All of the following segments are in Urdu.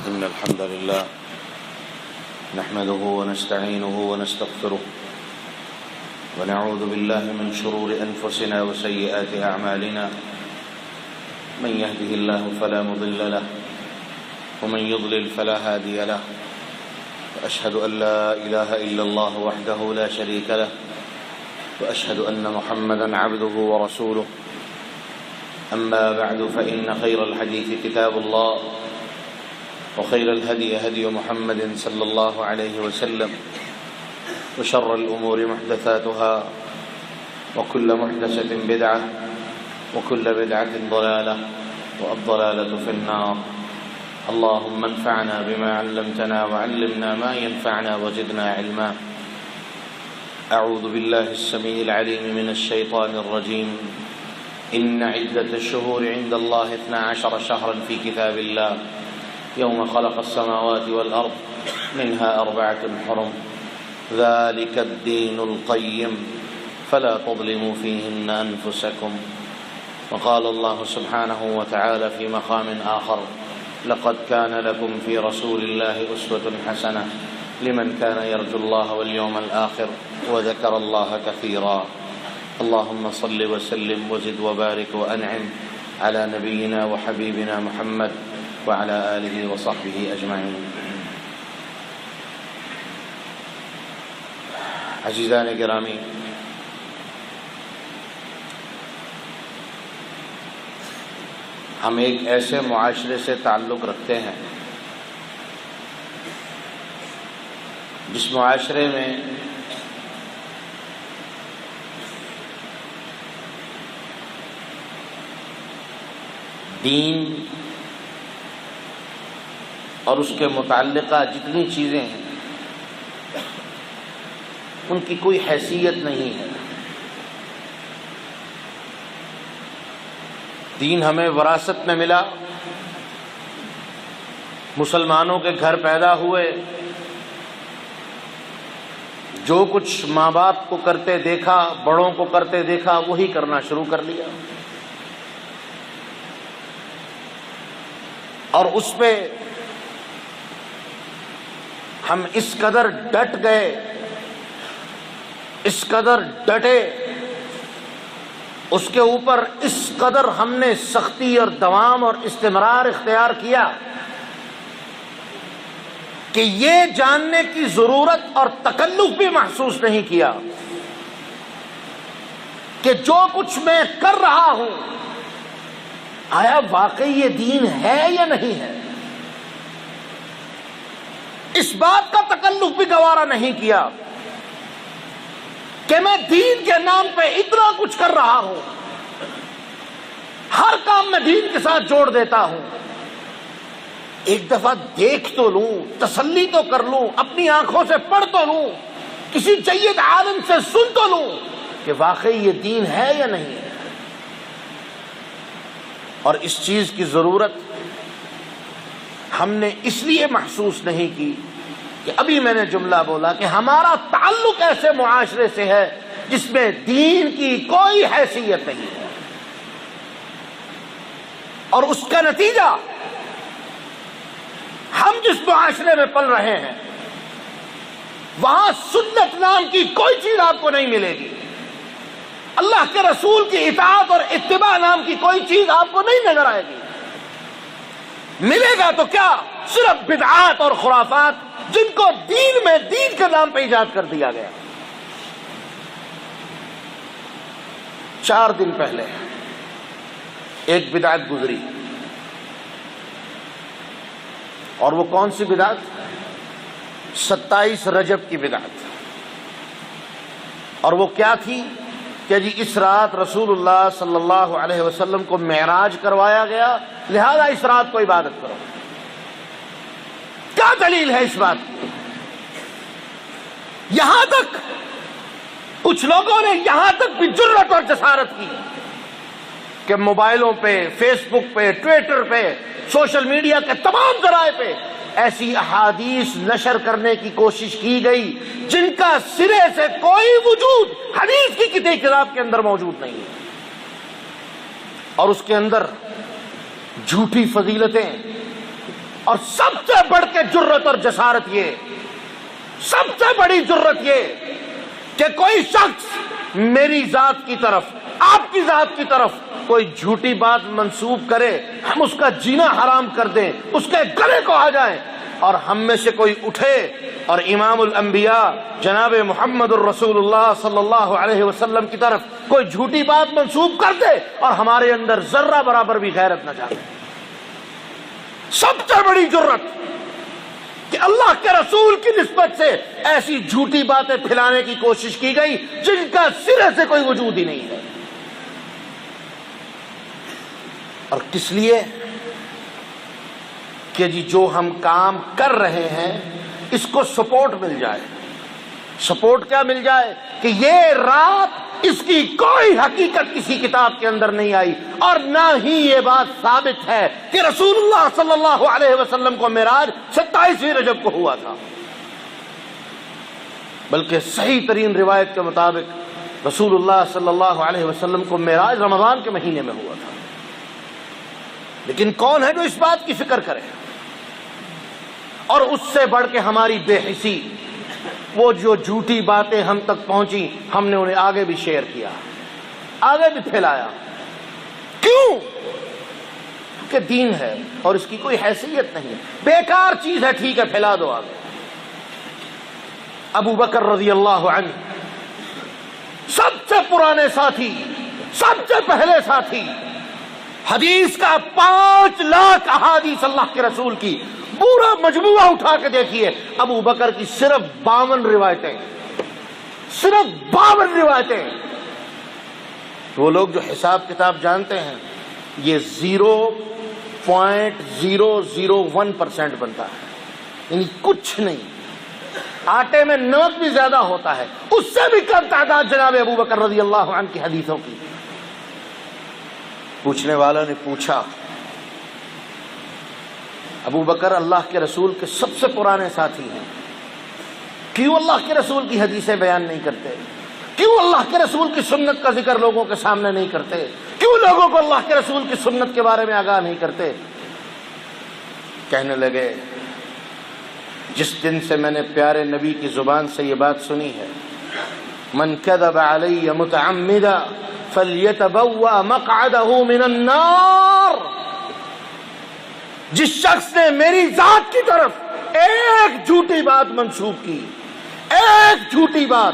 إن الحمد لله نحمده ونستعينه ونستغفره ونعوذ بالله من شرور أنفسنا وسيئات أعمالنا من يهده الله فلا مضل له ومن يضلل فلا هادي له وأشهد أن لا إله إلا الله وحده لا شريك له وأشهد أن محمدا عبده ورسوله أما بعد فإن خير الحديث كتاب الله وخير الهدي هدي محمد صلى الله عليه وسلم وشر الأمور محدثاتها وكل محدثة بدعة وكل بدعة ضلالة والضلالة في النار اللهم انفعنا بما علمتنا وعلمنا ما ينفعنا وزدنا علما أعوذ بالله السميع العليم من الشيطان الرجيم إن عدة الشهور عند الله 12 شهرا في كتاب الله يوم خلق السماوات والأرض منها 4 حرم ذلك الدين القيم فلا تظلموا فيهن أنفسكم وقال الله سبحانه وتعالى في مقام آخر لقد كان لكم في رسول الله أسوة حسنة لمن كان يرجو الله واليوم الآخر وذكر الله كثيرا اللهم صل وسلم وزد وبارك وأنعم على نبينا وحبيبنا محمد وعلى آله وصحبه أجمعين. عزیزان گرامی، ہم ایک ایسے معاشرے سے تعلق رکھتے ہیں جس معاشرے میں دین اور اس کے متعلقہ جتنی چیزیں ہیں ان کی کوئی حیثیت نہیں ہے. دین ہمیں وراثت میں ملا، مسلمانوں کے گھر پیدا ہوئے، جو کچھ ماں باپ کو کرتے دیکھا، بڑوں کو کرتے دیکھا، وہی کرنا شروع کر لیا، اور اس پہ ہم اس قدر ڈٹ گئے، اس قدر ڈٹے، اس کے اوپر اس قدر ہم نے سختی اور دوام اور استمرار اختیار کیا کہ یہ جاننے کی ضرورت اور تکلف بھی محسوس نہیں کیا کہ جو کچھ میں کر رہا ہوں آیا واقعی یہ دین ہے یا نہیں ہے. اس بات کا تکلف بھی گوارا نہیں کیا کہ میں دین کے نام پہ اتنا کچھ کر رہا ہوں، ہر کام میں دین کے ساتھ جوڑ دیتا ہوں. ایک دفعہ دیکھ تو لوں، تسلی تو کر لوں، اپنی آنکھوں سے پڑھ تو لوں، کسی جید عالم سے سن تو لوں کہ واقعی یہ دین ہے یا نہیں ہے. اور اس چیز کی ضرورت ہم نے اس لیے محسوس نہیں کی کہ ابھی میں نے جملہ بولا کہ ہمارا تعلق ایسے معاشرے سے ہے جس میں دین کی کوئی حیثیت نہیں ہے، اور اس کا نتیجہ ہم جس معاشرے میں پل رہے ہیں وہاں سنت نام کی کوئی چیز آپ کو نہیں ملے گی، اللہ کے رسول کی اطاعت اور اتباع نام کی کوئی چیز آپ کو نہیں نظر آئے گی. ملے گا تو کیا؟ صرف بدعات اور خرافات جن کو دین میں دین کے نام پہ ایجاد کر دیا گیا. 4 دن پہلے ایک بدعت گزری، اور وہ کون سی بدعت؟ 27 رجب کی بدعت. اور وہ کیا تھی کہ جی اس رات رسول اللہ صلی اللہ علیہ وسلم کو معراج کروایا گیا، لہذا اس رات کو عبادت کرو. کیا دلیل ہے اس بات کی؟ یہاں تک کچھ لوگوں نے یہاں تک بھی جرأت اور جسارت کی کہ موبائلوں پہ، فیس بک پہ، ٹویٹر پہ، سوشل میڈیا کے تمام ذرائع پہ ایسی احادیث نشر کرنے کی کوشش کی گئی جن کا سرے سے کوئی وجود حدیث کی کسی کتاب کے اندر موجود نہیں ہے، اور اس کے اندر جھوٹی فضیلتیں، اور سب سے بڑھ کے جرت اور جسارت یہ، سب سے بڑی جرت یہ کہ کوئی شخص میری ذات کی طرف، آپ کی ذات کی طرف کوئی جھوٹی بات منسوب کرے، ہم اس کا جینا حرام کر دیں، اس کے گلے کو آ جائیں، اور ہم میں سے کوئی اٹھے اور امام الانبیاء جناب محمد الرسول اللہ صلی اللہ علیہ وسلم کی طرف کوئی جھوٹی بات منسوب کر دے اور ہمارے اندر ذرہ برابر بھی غیرت نہ جائے۔ سب سے بڑی جرت کہ اللہ کے رسول کی نسبت سے ایسی جھوٹی باتیں پھیلانے کی کوشش کی گئی جن کا سرے سے کوئی وجود ہی نہیں ہے۔ اور کس لیے کہ جی جو ہم کام کر رہے ہیں اس کو سپورٹ مل جائے۔ سپورٹ کیا مل جائے؟ کہ یہ رات اس کی کوئی حقیقت کسی کتاب کے اندر نہیں آئی، اور نہ ہی یہ بات ثابت ہے کہ رسول اللہ صلی اللہ علیہ وسلم کو معراج 27ویں رجب کو ہوا تھا، بلکہ صحیح ترین روایت کے مطابق رسول اللہ صلی اللہ علیہ وسلم کو معراج رمضان کے مہینے میں ہوا تھا۔ لیکن کون ہے جو اس بات کی فکر کرے؟ اور اس سے بڑھ کے ہماری بے حسی، وہ جو جھوٹی باتیں ہم تک پہنچی ہم نے انہیں آگے بھی شیئر کیا، آگے بھی پھیلایا۔ کیوں؟ کہ دین ہے اور اس کی کوئی حیثیت نہیں ہے، بیکار چیز ہے، ٹھیک ہے پھیلا دو آگے۔ ابو بکر رضی اللہ عنہ سب سے پرانے ساتھی، سب سے پہلے ساتھی، حدیث کا 5 لاکھ احادیث اللہ کے رسول کی پورا مجموعہ اٹھا کے دیکھیے، ابو بکر کی صرف 52 روایتیں، صرف 52 روایتیں۔ وہ لوگ جو حساب کتاب جانتے ہیں یہ 0.001% بنتا ہے، یعنی کچھ نہیں، آٹے میں نمک بھی زیادہ ہوتا ہے، اس سے بھی کم تعداد جناب ابو بکر رضی اللہ عنہ کی حدیثوں کی۔ پوچھنے والوں نے پوچھا، ابو بکر اللہ کے رسول کے سب سے پرانے ساتھی ہیں، کیوں اللہ کے رسول کی حدیثیں بیان نہیں کرتے؟ کیوں اللہ کے رسول کی سنت کا ذکر لوگوں کے سامنے نہیں کرتے؟ کیوں لوگوں کو اللہ کے رسول کی سنت کے بارے میں آگاہ نہیں کرتے؟ کہنے لگے، جس دن سے میں نے پیارے نبی کی زبان سے یہ بات سنی ہے، من کذب علی متعمدا فلیتبوأ مقعدہ من النار، جس شخص نے میری ذات کی طرف ایک جھوٹی بات منسوب کی، ایک جھوٹی بات،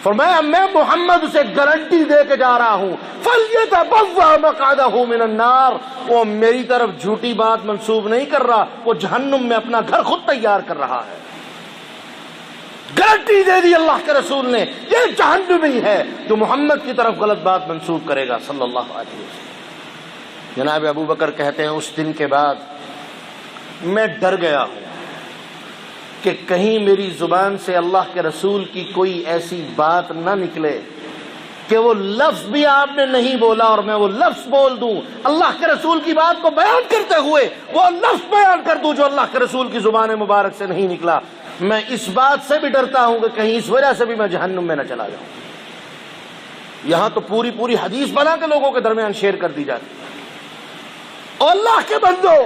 فرمایا میں محمد اسے گارنٹی دے کے جا رہا ہوں، فَلْيَتَبَوَّأْ مَقْعَدَهُ مِنَ النَّارِ، وہ میری طرف جھوٹی بات منسوب نہیں کر رہا، وہ جہنم میں اپنا گھر خود تیار کر رہا ہے۔ گارنٹی دے دی اللہ کے رسول نے، یہ جہنمی ہے جو محمد کی طرف غلط بات منسوب کرے گا صلی اللہ علیہ وسلم۔ جناب ابو بکر کہتے ہیں اس دن کے بعد میں ڈر گیا ہوں کہ کہیں میری زبان سے اللہ کے رسول کی کوئی ایسی بات نہ نکلے کہ وہ لفظ بھی آپ نے نہیں بولا اور میں وہ لفظ بول دوں، اللہ کے رسول کی بات کو بیان کرتے ہوئے وہ لفظ بیان کر دوں جو اللہ کے رسول کی زبان مبارک سے نہیں نکلا۔ میں اس بات سے بھی ڈرتا ہوں کہ کہیں اس وجہ سے بھی میں جہنم میں نہ چلا جاؤں۔ یہاں تو پوری حدیث بنا کے لوگوں کے درمیان شیئر کر دی جاتی ہے۔ اور اللہ کے بندو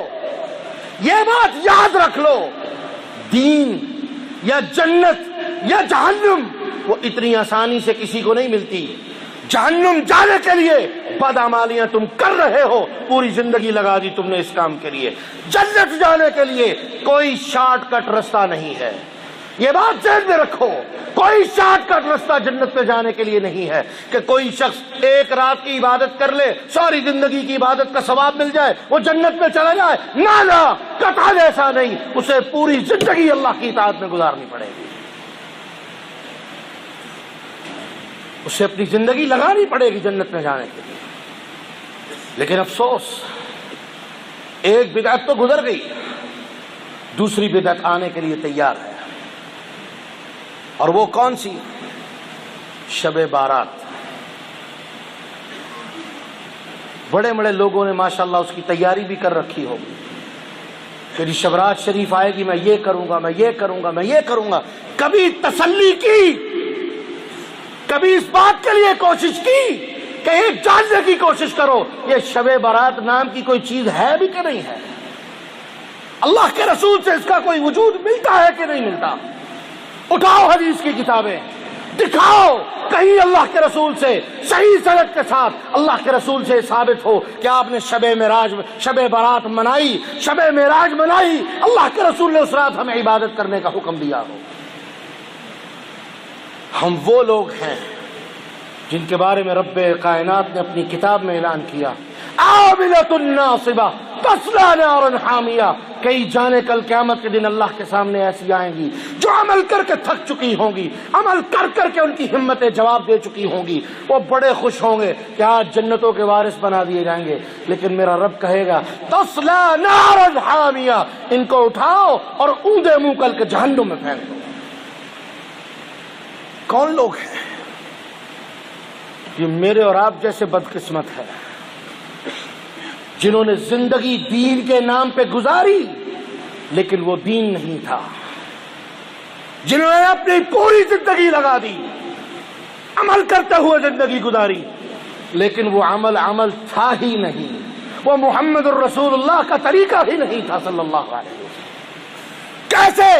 یہ بات یاد رکھ لو، دین یا جنت یا جہنم وہ اتنی آسانی سے کسی کو نہیں ملتی۔ جہنم جانے کے لیے بدعمالیاں تم کر رہے ہو، پوری زندگی لگا دی تم نے اس کام کے لیے۔ جنت جانے کے لیے کوئی شارٹ کٹ رستہ نہیں ہے، یہ بات ذہن میں رکھو، کوئی شارٹ کٹ رستہ جنت پہ جانے کے لیے نہیں ہے کہ کوئی شخص ایک رات کی عبادت کر لے، ساری زندگی کی عبادت کا ثواب مل جائے، وہ جنت میں چلا جائے۔ نہ، قطعاً ایسا نہیں، اسے پوری زندگی اللہ کی اطاعت میں گزارنی پڑے گی، اسے اپنی زندگی لگانی پڑے گی جنت میں جانے کے لیے۔ لیکن افسوس، ایک بدعت تو گزر گئی، دوسری بدعت آنے کے لیے تیار ہے، اور وہ کون سی؟ شب بارات۔ بڑے بڑے لوگوں نے ماشاءاللہ اس کی تیاری بھی کر رکھی ہوگی کہ جی شبرات شریف آئے گی، میں یہ کروں گا، میں یہ کروں گا، میں یہ کروں گا۔ کبھی تسلی کی، کبھی اس بات کے لیے کوشش کی کہ یہ جاننے کی کوشش کرو یہ شب بارات نام کی کوئی چیز ہے بھی کہ نہیں ہے؟ اللہ کے رسول سے اس کا کوئی وجود ملتا ہے کہ نہیں ملتا؟ اٹھاؤ حدیث کی کتابیں، دکھاؤ کہیں اللہ کے رسول سے صحیح سند کے ساتھ اللہ کے رسول سے ثابت ہو کہ آپ نے شب برات منائی، شب معراج منائی، اللہ کے رسول نے اس رات ہمیں عبادت کرنے کا حکم دیا ہو۔ ہم وہ لوگ ہیں جن کے بارے میں رب کائنات نے اپنی کتاب میں اعلان کیا، عاملۃ ناصبہ تصلی نارا حامیہ، کئی جانے کل قیامت کے دن اللہ کے سامنے ایسی آئیں گی جو عمل کر کے تھک چکی ہوں گی، عمل کر کر کے ان کی ہمتیں جواب دے چکی ہوں گی، وہ بڑے خوش ہوں گے کہ آج جنتوں کے وارث بنا دیے جائیں گے، لیکن میرا رب کہے گا تصلی نارا حامیہ، ان کو اٹھاؤ اور اوندا منہ کر کے جہنم میں پھینک دو۔ کون لوگ ہیں؟ یہ میرے اور آپ جیسے بدقسمت ہے جنہوں نے زندگی دین کے نام پہ گزاری لیکن وہ دین نہیں تھا، جنہوں نے اپنی پوری زندگی لگا دی، عمل کرتے ہوئے زندگی گزاری لیکن وہ عمل تھا ہی نہیں، وہ محمد الرسول اللہ کا طریقہ ہی نہیں تھا صلی اللہ علیہ وسلم۔ کیسے؟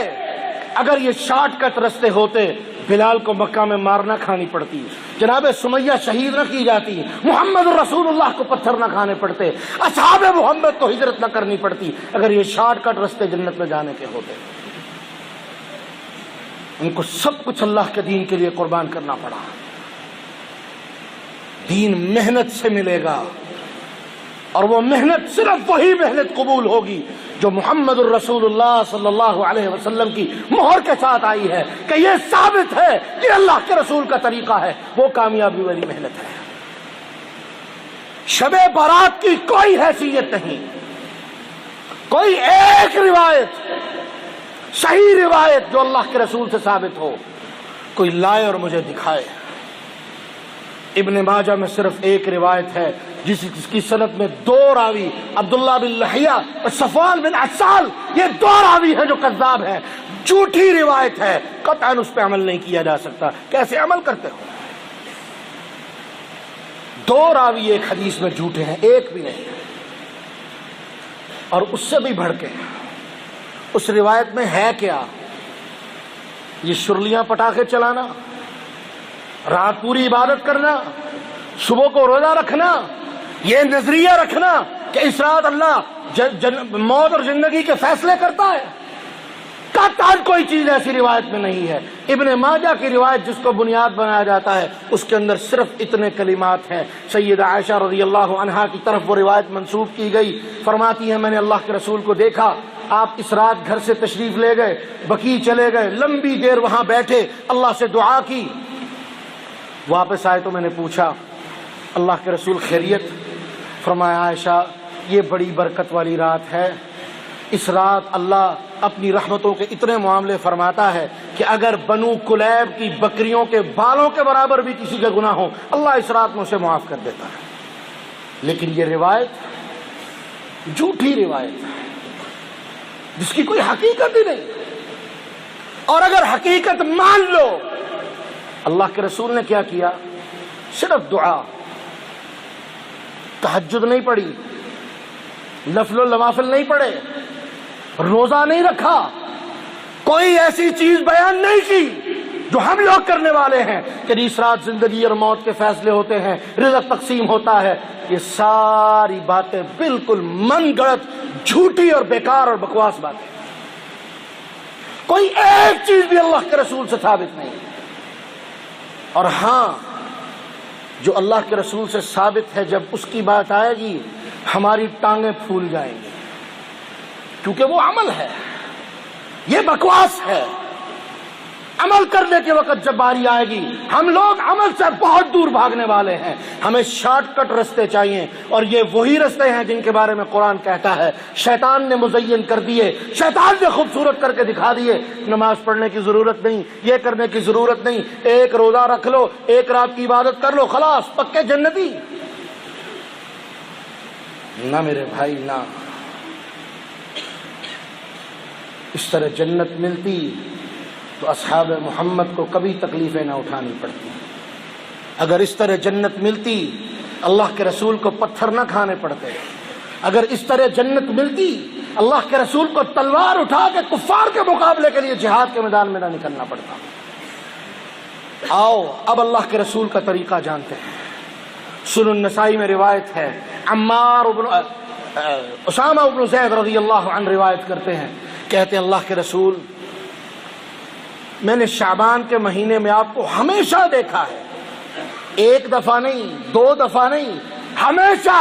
اگر یہ شارٹ کٹ رستے ہوتے بلال کو مکہ میں مارنا کھانی پڑتی، جناب سمیہ شہید نہ کی جاتی، محمد الرسول اللہ کو پتھر نہ کھانے پڑتے، اصحاب محمد کو ہجرت نہ کرنی پڑتی، اگر یہ شارٹ کٹ رستے جنت میں جانے کے ہوتے۔ ان کو سب کچھ اللہ کے دین کے لیے قربان کرنا پڑا۔ دین محنت سے ملے گا، اور وہ محنت صرف وہی محنت قبول ہوگی جو محمد الرسول اللہ صلی اللہ علیہ وسلم کی مہر کے ساتھ آئی ہے کہ یہ ثابت ہے کہ اللہ کے رسول کا طریقہ ہے، وہ کامیابی والی محنت ہے۔ شب برات کی کوئی حیثیت نہیں، کوئی ایک روایت، صحیح روایت جو اللہ کے رسول سے ثابت ہو، کوئی لائے اور مجھے دکھائے۔ ابن ماجہ میں صرف ایک روایت ہے جس کی سند میں دو راوی، عبداللہ بن لہیہ اور صفوان بن عسال، یہ دو راوی ہیں جو کذاب ہیں، جھوٹی روایت ہے، قطعاً اس پہ عمل نہیں کیا جا سکتا۔ کیسے عمل کرتے ہو؟ دو راوی ایک حدیث میں جھوٹے ہیں، ایک بھی نہیں، اور اس سے بھی بڑھ کے اس روایت میں ہے کیا؟ یہ شرلیاں پٹاخے چلانا، رات پوری عبادت کرنا، صبح کو روزہ رکھنا، یہ نظریہ رکھنا کہ اس رات اللہ موت اور زندگی کے فیصلے کرتا ہے، قطعاً کوئی چیز ایسی روایت میں نہیں ہے۔ ابن ماجہ کی روایت جس کو بنیاد بنایا جاتا ہے اس کے اندر صرف اتنے کلمات ہیں۔ سیدہ عائشہ رضی اللہ عنہا کی طرف وہ روایت منسوب کی گئی، فرماتی ہیں میں نے اللہ کے رسول کو دیکھا، آپ اس رات گھر سے تشریف لے گئے، بقیع چلے گئے، لمبی دیر وہاں بیٹھے، اللہ سے دعا کی، واپس آئے تو میں نے پوچھا اللہ کے رسول خیریت؟ فرمایا عائشہ یہ بڑی برکت والی رات ہے، اس رات اللہ اپنی رحمتوں کے اتنے معاملے فرماتا ہے کہ اگر بنو کلیب کی بکریوں کے بالوں کے برابر بھی کسی کا گناہ ہو اللہ اس رات میں اسے معاف کر دیتا ہے۔ لیکن یہ روایت جھوٹی روایت ہے جس کی کوئی حقیقت ہی نہیں، اور اگر حقیقت مان لو، اللہ کے رسول نے کیا کیا؟ صرف دعا، تہجد نہیں پڑھی، نفل و نوافل نہیں پڑھے، روزہ نہیں رکھا، کوئی ایسی چیز بیان نہیں کی جو ہم لوگ کرنے والے ہیں کہ اس رات زندگی اور موت کے فیصلے ہوتے ہیں، رزق تقسیم ہوتا ہے۔ یہ ساری باتیں بالکل من گڑت، جھوٹی اور بیکار اور بکواس باتیں، کوئی ایک چیز بھی اللہ کے رسول سے ثابت نہیں۔ اور ہاں جو اللہ کے رسول سے ثابت ہے جب اس کی بات آئے گی ہماری ٹانگیں پھول جائیں گی، کیونکہ وہ عمل ہے، یہ بکواس ہے۔ عمل کرنے کے وقت جب باری آئے گی ہم لوگ عمل سے بہت دور بھاگنے والے ہیں، ہمیں شارٹ کٹ رستے چاہیے، اور یہ وہی رستے ہیں جن کے بارے میں قرآن کہتا ہے شیطان نے مزین کر دیے، شیطان نے خوبصورت کر کے دکھا دیے، نماز پڑھنے کی ضرورت نہیں، یہ کرنے کی ضرورت نہیں، ایک روزہ رکھ لو، ایک رات کی عبادت کر لو، خلاص پکے جنتی۔ نہ میرے بھائی، نہ، اس طرح جنت ملتی تو اصحاب محمد کو کبھی تکلیفیں نہ اٹھانی پڑتی، اگر اس طرح جنت ملتی اللہ کے رسول کو پتھر نہ کھانے پڑتے، اگر اس طرح جنت ملتی اللہ کے رسول کو تلوار اٹھا کے کفار کے مقابلے کے لیے جہاد کے میدان میں نہ نکلنا پڑتا۔ آؤ اب اللہ کے رسول کا طریقہ جانتے ہیں۔ سنن النسائی میں روایت ہے، اسامہ بن زید رضی اللہ عنہ روایت کرتے ہیں، کہتے ہیں اللہ کے رسول میں نے شعبان کے مہینے میں آپ کو ہمیشہ دیکھا ہے، ایک دفعہ نہیں، دو دفعہ نہیں، ہمیشہ۔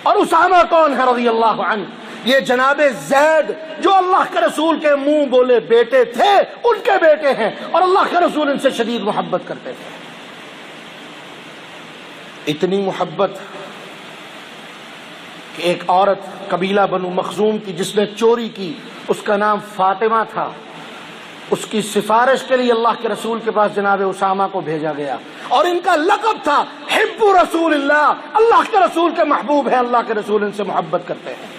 اور اسامہ کون ہے رضی اللہ عنہ؟ یہ جناب زید جو اللہ کے رسول کے منہ بولے بیٹے تھے، ان کے بیٹے ہیں، اور اللہ کے رسول ان سے شدید محبت کرتے تھے۔ اتنی محبت کہ ایک عورت قبیلہ بنو مخزوم کی جس نے چوری کی، اس کا نام فاطمہ تھا، اس کی سفارش کے لیے اللہ کے رسول کے پاس جناب اسامہ کو بھیجا گیا، اور ان کا لقب تھا حب رسول اللہ، اللہ کے رسول کے محبوب ہیں، اللہ کے رسول ان سے محبت کرتے ہیں۔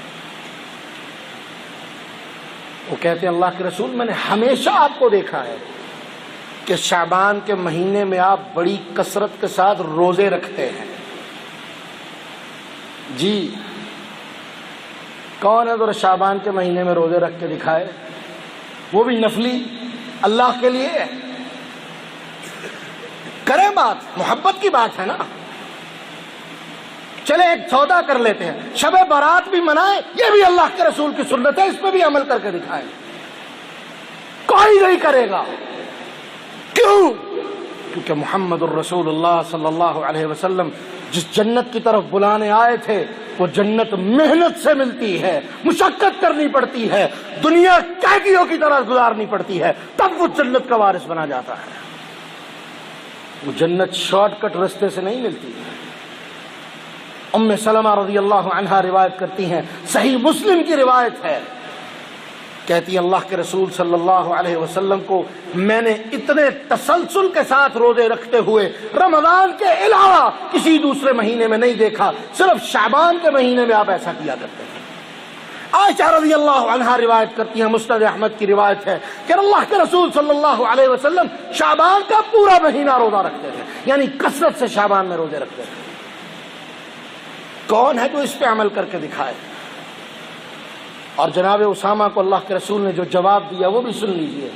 وہ کہتے ہیں اللہ کے رسول میں نے ہمیشہ آپ کو دیکھا ہے کہ شعبان کے مہینے میں آپ بڑی کثرت کے ساتھ روزے رکھتے ہیں۔ جی کون ہے ذرا شعبان کے مہینے میں روزے رکھ کے دکھائے، وہ بھی نفلی، اللہ کے لیے کریں بات، محبت کی بات ہے نا۔ چلے ایک سودا کر لیتے ہیں، شب برات بھی منائے، یہ بھی اللہ کے رسول کی سنت ہے، اس پہ بھی عمل کر کے دکھائیں۔ کوئی نہیں کرے گا، کیوں؟ کیونکہ محمد الرسول اللہ صلی اللہ علیہ وسلم جس جنت کی طرف بلانے آئے تھے، وہ جنت محنت سے ملتی ہے، مشقت کرنی پڑتی ہے، دنیا قیدیوں کی طرح گزارنی پڑتی ہے، تب وہ جنت کا وارث بنا جاتا ہے۔ وہ جنت شارٹ کٹ رستے سے نہیں ملتی ہے۔ ام سلمہ رضی اللہ عنہا روایت کرتی ہیں، صحیح مسلم کی روایت ہے، کہتی ہے اللہ کے رسول صلی اللہ علیہ وسلم کو میں نے اتنے تسلسل کے ساتھ روزے رکھتے ہوئے رمضان کے علاوہ کسی دوسرے مہینے میں نہیں دیکھا، صرف شعبان کے مہینے میں آپ ایسا کیا کرتے تھے۔ عائشہ رضی اللہ عنہا روایت کرتی ہیں، مسند احمد کی روایت ہے کہ اللہ کے رسول صلی اللہ علیہ وسلم شعبان کا پورا مہینہ روزہ رکھتے تھے، یعنی کثرت سے شعبان میں روزے رکھتے تھے۔ کون ہے جو اس پہ عمل کر کے دکھائے؟ اور جناب اسامہ کو اللہ کے رسول نے جو جواب دیا وہ بھی سن لیجئے۔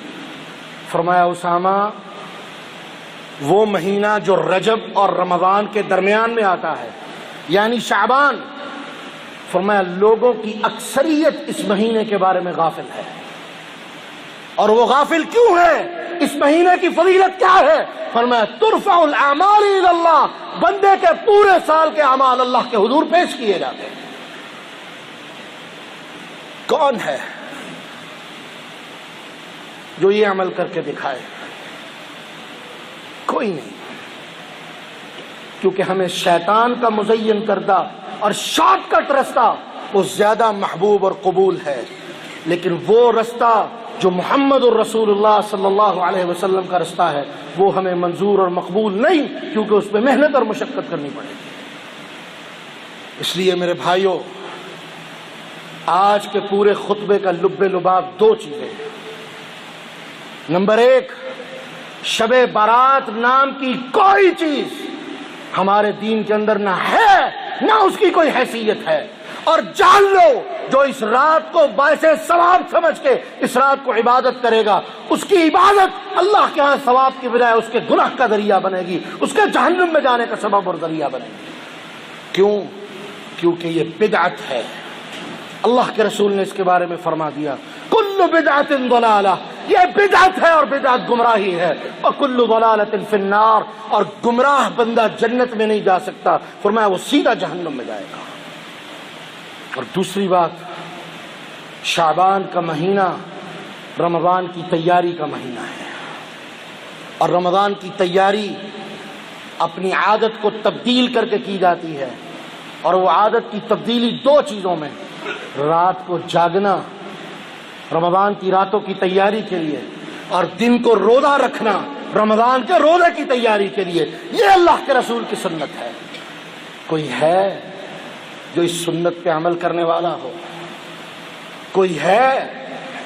فرمایا اسامہ وہ مہینہ جو رجب اور رمضان کے درمیان میں آتا ہے، یعنی شعبان، فرمایا لوگوں کی اکثریت اس مہینے کے بارے میں غافل ہے، اور وہ غافل کیوں ہے؟ اس مہینے کی فضیلت کیا ہے؟ فرمایا ترفع الاعمال الی اللہ، بندے کے پورے سال کے اعمال اللہ کے حضور پیش کیے جاتے ہیں۔ کون ہے جو یہ عمل کر کے دکھائے؟ کوئی نہیں، کیونکہ ہمیں شیطان کا مزین کردہ اور شارٹ کٹ رستہ وہ زیادہ محبوب اور قبول ہے، لیکن وہ رستہ جو محمد الرسول اللہ صلی اللہ علیہ وسلم کا رستہ ہے وہ ہمیں منظور اور مقبول نہیں، کیونکہ اس پہ محنت اور مشقت کرنی پڑے گی۔ اس لیے میرے بھائیوں، آج کے پورے خطبے کا لب لباب دو چیزیں ہیں۔ نمبر ایک، شب بارات نام کی کوئی چیز ہمارے دین کے اندر نہ ہے، نہ اس کی کوئی حیثیت ہے، اور جان لو جو اس رات کو باعث ثواب سمجھ کے اس رات کو عبادت کرے گا، اس کی عبادت اللہ کے ہاں ثواب کی بجائے اس کے گناہ کا ذریعہ بنے گی، اس کے جہنم میں جانے کا سبب اور ذریعہ بنے گی۔ کیوں؟ کیونکہ یہ بدعت ہے۔ اللہ کے رسول نے اس کے بارے میں فرما دیا کل بدعت ضلالہ، یہ بدعت ہے اور بدعت گمراہی ہے، اور کل ضلالۃ فی النار، اور گمراہ بندہ جنت میں نہیں جا سکتا، فرمایا وہ سیدھا جہنم میں جائے گا۔ اور دوسری بات، شعبان کا مہینہ رمضان کی تیاری کا مہینہ ہے، اور رمضان کی تیاری اپنی عادت کو تبدیل کر کے کی جاتی ہے، اور وہ عادت کی تبدیلی دو چیزوں میں، رات کو جاگنا رمضان کی راتوں کی تیاری کے لیے، اور دن کو روزہ رکھنا رمضان کے روزے کی تیاری کے لیے، یہ اللہ کے رسول کی سنت ہے۔ کوئی ہے جو اس سنت پہ عمل کرنے والا ہو؟ کوئی ہے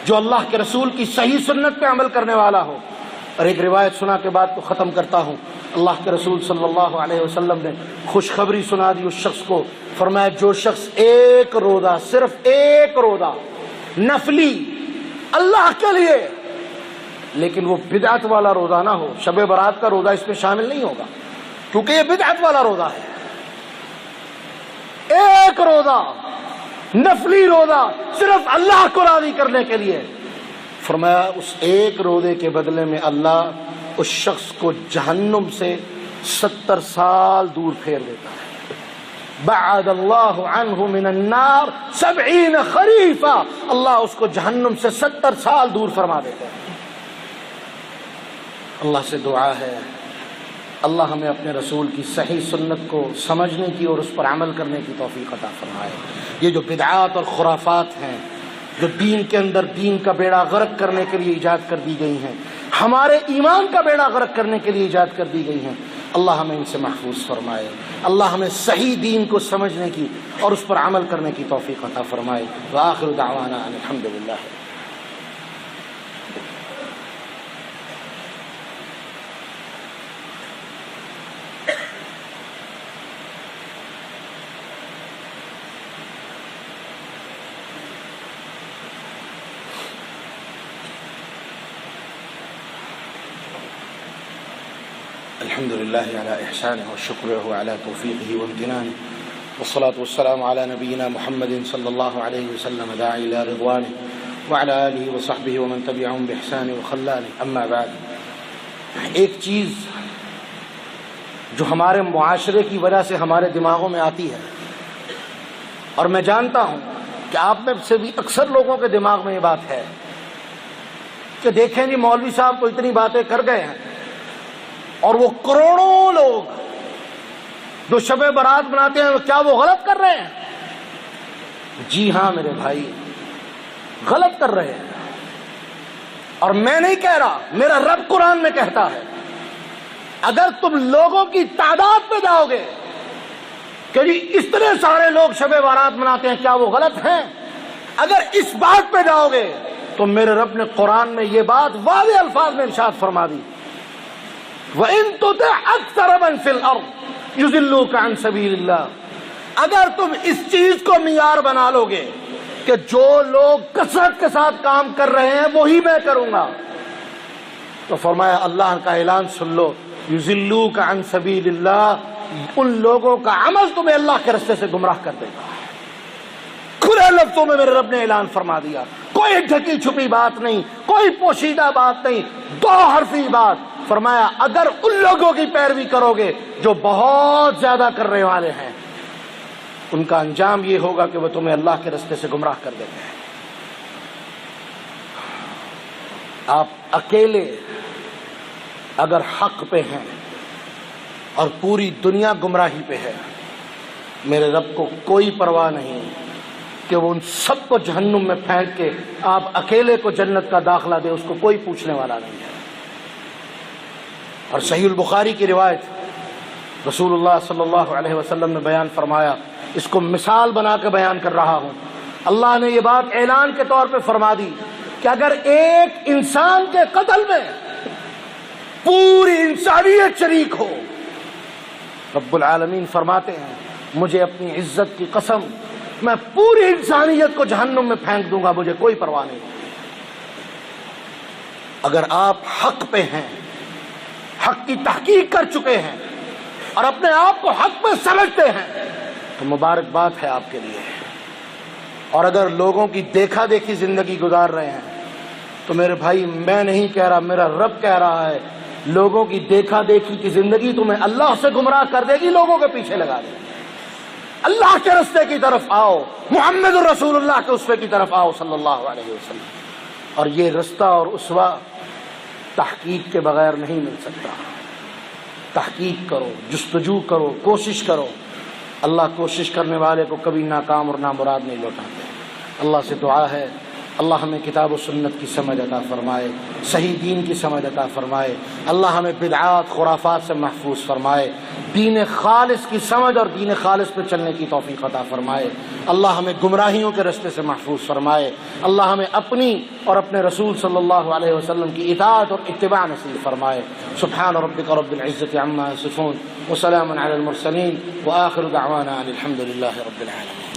جو اللہ کے رسول کی صحیح سنت پہ عمل کرنے والا ہو؟ اور ایک روایت سنا کے بعد کو ختم کرتا ہوں۔ اللہ کے رسول صلی اللہ علیہ وسلم نے خوشخبری سنا دی اس شخص کو، فرمایا جو شخص ایک روزہ، صرف ایک روزہ نفلی اللہ کے لیے، لیکن وہ بدعت والا روزہ نہ ہو، شب برات کا روزہ اس میں شامل نہیں ہوگا کیونکہ یہ بدعت والا روزہ ہے، ایک روزہ نفلی روزہ صرف اللہ کو راضی کرنے کے لیے، فرمایا اس ایک روزے کے بدلے میں اللہ اس شخص کو جہنم سے 70 سال دور پھیر دیتا ہے۔ بعد اللہ عنہ من النار 70 خریفا، اللہ اس کو جہنم سے 70 سال دور فرما دیتا ہے۔ اللہ سے دعا ہے اللہ ہمیں اپنے رسول کی صحیح سنت کو سمجھنے کی اور اس پر عمل کرنے کی توفیق عطا فرمائے۔ یہ جو بدعات اور خرافات ہیں جو دین کے اندر دین کا بیڑا غرق کرنے کے لیے ایجاد کر دی گئی ہیں، ہمارے ایمان کا بیڑا غرق کرنے کے لیے ایجاد کر دی گئی ہیں، اللہ ہمیں ان سے محفوظ فرمائے، اللہ ہمیں صحیح دین کو سمجھنے کی اور اس پر عمل کرنے کی توفیق عطا فرمائے۔ وآخر دعوانا ان الحمدللہ۔ الحمد لله على إحسانه والشكر له على توفيقه وامتنانه، والصلاة والسلام على نبينا محمد صلى الله عليه وسلم داعي إلى رضوانه وعلى آله وصحبه ومن تبعهم بإحسان وخلانه، أما بعد۔ ایک چیز جو ہمارے معاشرے کی وجہ سے ہمارے دماغوں میں آتی ہے، اور میں جانتا ہوں کہ آپ میں سے بھی اکثر لوگوں کے دماغ میں یہ بات ہے کہ دیکھیں جی مولوی صاحب تو اتنی باتیں کر گئے ہیں، اور وہ کروڑوں لوگ جو شب برات مناتے ہیں کیا وہ غلط کر رہے ہیں؟ جی ہاں میرے بھائی، غلط کر رہے ہیں، اور میں نہیں کہہ رہا، میرا رب قرآن میں کہتا ہے اگر تم لوگوں کی تعداد پہ جاؤ گے کہ جی اتنے سارے لوگ شب برات مناتے ہیں کیا وہ غلط ہیں، اگر اس بات پہ جاؤ گے تو میرے رب نے قرآن میں یہ بات واضح الفاظ میں ارشاد فرما دی، وَإِن تُطِعْ أَكْثَرَ مَن فِي الْأَرْضِ يُضِلُّوكَ عَن سَبِيلِ اللَّهِ، اگر تم اس چیز کو معیار بنا لو گے کہ جو لوگ کثرت کے ساتھ کام کر رہے ہیں وہی میں کروں گا، تو فرمایا اللہ کا اعلان سن لو، يُضِلُّوكَ عَن سَبِيلِ اللَّهِ، ان لوگوں کا عمل تمہیں اللہ کے رستے سے گمراہ کر دے گا۔ کھلے لفظوں میں میرے رب نے اعلان فرما دیا، کوئی ڈھکی چھپی بات نہیں، کوئی پوشیدہ بات نہیں، دو حرفی بات، فرمایا اگر ان لوگوں کی پیروی کرو گے جو بہت زیادہ کرنے والے ہیں، ان کا انجام یہ ہوگا کہ وہ تمہیں اللہ کے رستے سے گمراہ کر دیں گے۔ آپ اکیلے اگر حق پہ ہیں اور پوری دنیا گمراہی پہ ہے، میرے رب کو کوئی پرواہ نہیں کہ وہ ان سب کو جہنم میں پھینک کے آپ اکیلے کو جنت کا داخلہ دے، اس کو کوئی پوچھنے والا نہیں ہے۔ اور صحیح البخاری کی روایت رسول اللہ صلی اللہ علیہ وسلم نے بیان فرمایا، اس کو مثال بنا کے بیان کر رہا ہوں، اللہ نے یہ بات اعلان کے طور پہ فرما دی کہ اگر ایک انسان کے قتل میں پوری انسانیت شریک ہو، رب العالمین فرماتے ہیں مجھے اپنی عزت کی قسم میں پوری انسانیت کو جہنم میں پھینک دوں گا، مجھے کوئی پرواہ نہیں۔ اگر آپ حق پہ ہیں، حق کی تحقیق کر چکے ہیں اور اپنے آپ کو حق پہ سمجھتے ہیں تو مبارکباد ہے آپ کے لیے، اور اگر لوگوں کی دیکھا دیکھی زندگی گزار رہے ہیں تو میرے بھائی میں نہیں کہہ رہا، میرا رب کہہ رہا ہے لوگوں کی دیکھا دیکھی کی زندگی تمہیں اللہ سے گمراہ کر دے گی، لوگوں کے پیچھے لگا دے گی۔ اللہ کے رستے کی طرف آؤ، محمد رسول اللہ کے اسوے کی طرف آؤ صلی اللہ علیہ وسلم، اور یہ رستہ اور اسوہ تحقیق کے بغیر نہیں مل سکتا۔ تحقیق کرو، جستجو کرو، کوشش کرو، اللہ کوشش کرنے والے کو کبھی ناکام اور نامراد نہیں لوٹاتے۔ اللہ سے دعا ہے اللہ ہمیں کتاب و سنت کی سمجھ عطا فرمائے، صحیح دین کی سمجھ عطا فرمائے، اللہ ہمیں بدعات خرافات سے محفوظ فرمائے، دین خالص کی سمجھ اور دین خالص پہ چلنے کی توفیق عطا فرمائے، اللہ ہمیں گمراہیوں کے رستے سے محفوظ فرمائے، اللہ ہمیں اپنی اور اپنے رسول صلی اللہ علیہ وسلم کی اطاعت اور اتباع نصیب فرمائے۔ سبحان ربک رب العزت عما یصفون وسلام علی المرسلین وآخر دعوانا ان الحمد للہ رب العالمین۔